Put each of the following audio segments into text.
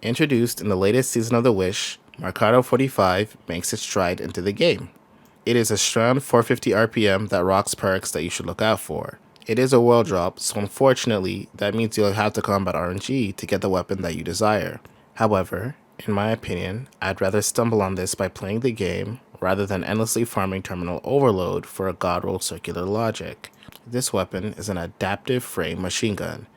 Introduced in the latest season of The Wish, Marcato 45 makes its stride into the game. It is a strong 450 RPM that rocks perks that you should look out for. It is a world drop, so unfortunately, that means you'll have to combat RNG to get the weapon that you desire. However, in my opinion, I'd rather stumble on this by playing the game rather than endlessly farming terminal overload for a god roll circular logic. This weapon is an adaptive frame machine gun.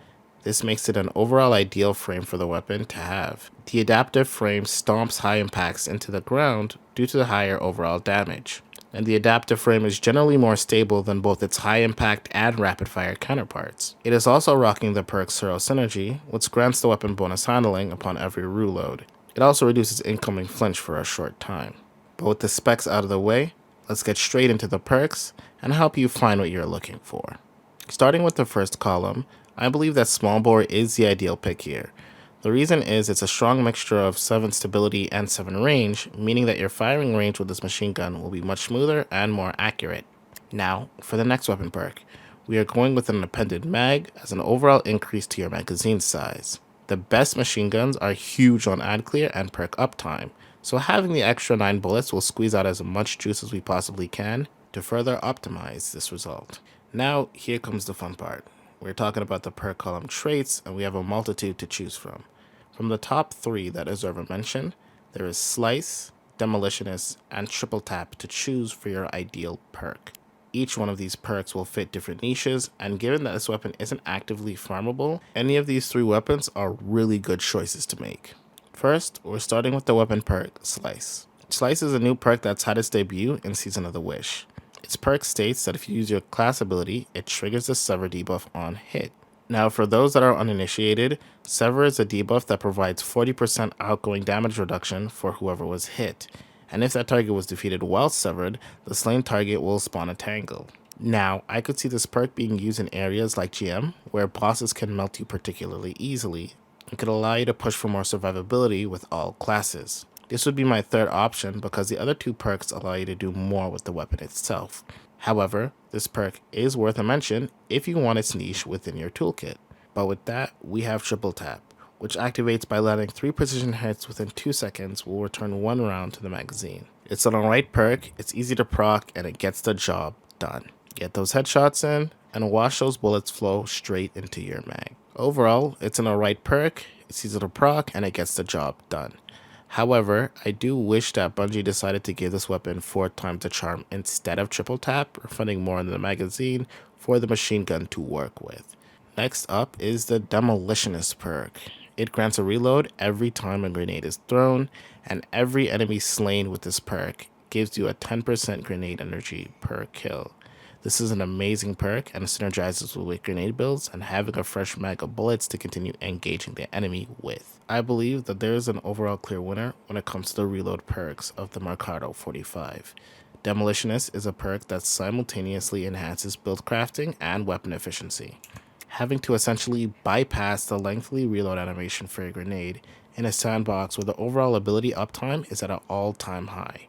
This makes it an overall ideal frame for the weapon to have. The adaptive frame stomps high impacts into the ground due to the higher overall damage, and the adaptive frame is generally more stable than both its high impact and rapid fire counterparts. It is also rocking the perk Zero Synergy, which grants the weapon bonus handling upon every reload. It also reduces incoming flinch for a short time. But with the specs out of the way, let's get straight into the perks and help you find what you're looking for. Starting with the first column, I believe that small bore is the ideal pick here. The reason is it's a strong mixture of 7 stability and 7 range, meaning that your firing range with this machine gun will be much smoother and more accurate. Now, for the next weapon perk, we are going with an appended mag as an overall increase to your magazine size. The best machine guns are huge on ad clear and perk uptime, so having the extra 9 bullets will squeeze out as much juice as we possibly can to further optimize this result. Now, here comes the fun part. We're talking about the perk column traits, and we have a multitude to choose from. From the top 3 that deserve a mention, there is Slice, Demolitionist, and Triple Tap to choose for your ideal perk. Each one of these perks will fit different niches, and given that this weapon isn't actively farmable, any of these 3 weapons are really good choices to make. First, we're starting with the weapon perk, Slice. Slice is a new perk that's had its debut in Season of the Wish. Its perk states that if you use your class ability, it triggers the Sever debuff on hit. Now, for those that are uninitiated, Sever is a debuff that provides 40% outgoing damage reduction for whoever was hit, and if that target was defeated while severed, the slain target will spawn a tangle. Now, I could see this perk being used in areas like GM, where bosses can melt you particularly easily, and could allow you to push for more survivability with all classes. This would be my third option because the other 2 perks allow you to do more with the weapon itself. However, this perk is worth a mention if you want its niche within your toolkit. But with that, we have Triple Tap, which activates by landing 3 precision hits within 2 seconds will return 1 round to the magazine. It's an alright perk, it's easy to proc, and it gets the job done. Get those headshots in, and watch those bullets flow straight into your mag. Overall, it's an alright perk, it's easy to proc, and it gets the job done. However, I do wish that Bungie decided to give this weapon 4 times the charm instead of Triple Tap, refunding more in the magazine for the machine gun to work with. Next up is the Demolitionist perk. It grants a reload every time a grenade is thrown, and every enemy slain with this perk gives you a 10% grenade energy per kill. This is an amazing perk and synergizes with grenade builds and having a fresh mag of bullets to continue engaging the enemy with. I believe that there is an overall clear winner when it comes to the reload perks of the Marcato 45. Demolitionist is a perk that simultaneously enhances build crafting and weapon efficiency, having to essentially bypass the lengthy reload animation for a grenade in a sandbox where the overall ability uptime is at an all-time high.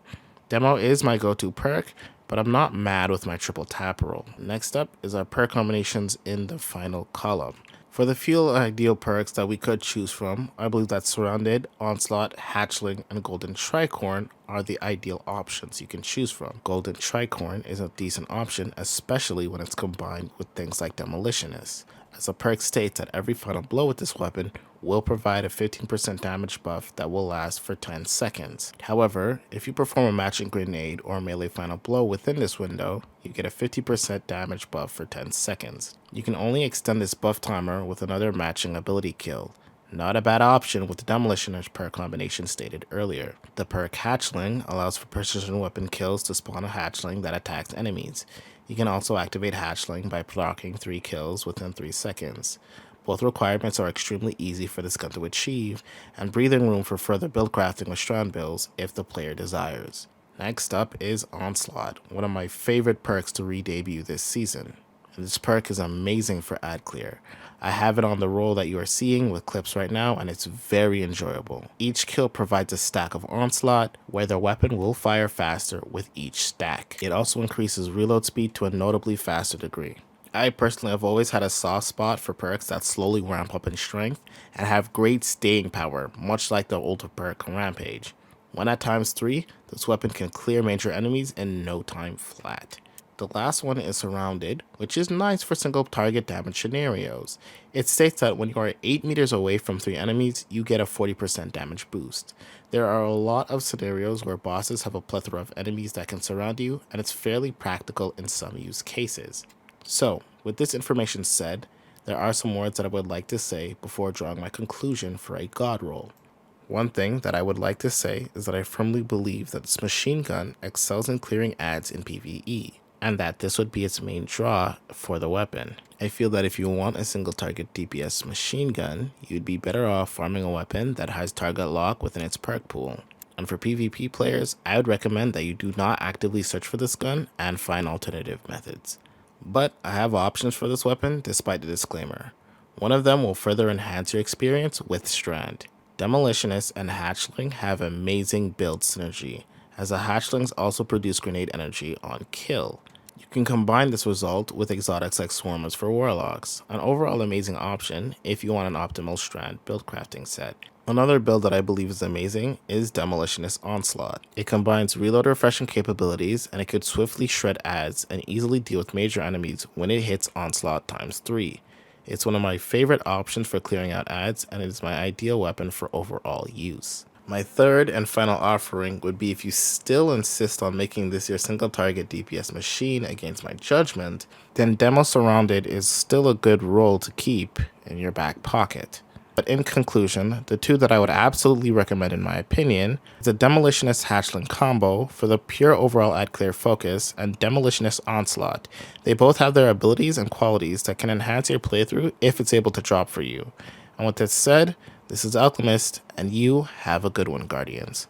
Demo is my go-to perk, but I'm not mad with my Triple Tap roll. Next up is our perk combinations in the final column. For the few ideal perks that we could choose from, I believe that Surrounded, Onslaught, Hatchling, and Golden Tricorn are the ideal options you can choose from. Golden Tricorn is a decent option, especially when it's combined with things like Demolitionist, as the perk states that every final blow with this weapon will provide a 15% damage buff that will last for 10 seconds. However, if you perform a matching grenade or melee final blow within this window, you get a 50% damage buff for 10 seconds. You can only extend this buff timer with another matching ability kill. Not a bad option with the Demolitionist perk combination stated earlier. The perk Hatchling allows for precision weapon kills to spawn a hatchling that attacks enemies. You can also activate Hatchling by blocking 3 kills within 3 seconds. Both requirements are extremely easy for this gun to achieve, and breathing room for further build crafting with strand builds if the player desires. Next up is Onslaught, one of my favorite perks to re-debut this season. And this perk is amazing for ad clear. I have it on the roll that you are seeing with clips right now, and it's very enjoyable. Each kill provides a stack of Onslaught, where the weapon will fire faster with each stack. It also increases reload speed to a notably faster degree. I personally have always had a soft spot for perks that slowly ramp up in strength and have great staying power, much like the older perk Rampage. When at times 3, this weapon can clear major enemies in no time flat. The last one is Surrounded, which is nice for single target damage scenarios. It states that when you are 8 meters away from 3 enemies, you get a 40% damage boost. There are a lot of scenarios where bosses have a plethora of enemies that can surround you, and it's fairly practical in some use cases. So, with this information said, there are some words that I would like to say before drawing my conclusion for a god roll. One thing that I would like to say is that I firmly believe that this machine gun excels in clearing adds in PvE, and that this would be its main draw for the weapon. I feel that if you want a single target DPS machine gun, you'd be better off farming a weapon that has target lock within its perk pool. And for PvP players, I would recommend that you do not actively search for this gun and find alternative methods. But I have options for this weapon despite the disclaimer. One of them will further enhance your experience with Strand. Demolitionist and Hatchling have amazing build synergy, as the Hatchlings also produce grenade energy on kill. You can combine this result with exotics like Swarmers for Warlocks, an overall amazing option if you want an optimal Strand build crafting set. Another build that I believe is amazing is Demolitionist Onslaught. It combines reload refreshing capabilities, and it could swiftly shred adds and easily deal with major enemies when it hits Onslaught times 3. It's one of my favorite options for clearing out adds, and it is my ideal weapon for overall use. My third and final offering would be if you still insist on making this your single target DPS machine against my judgment, then Demo Surrounded is still a good role to keep in your back pocket. But in conclusion, the two that I would absolutely recommend in my opinion is a Demolitionist Hatchling combo for the pure overall add clear focus and Demolitionist Onslaught. They both have their abilities and qualities that can enhance your playthrough if it's able to drop for you. And with that said, this is Alchemist, and you have a good one, Guardians.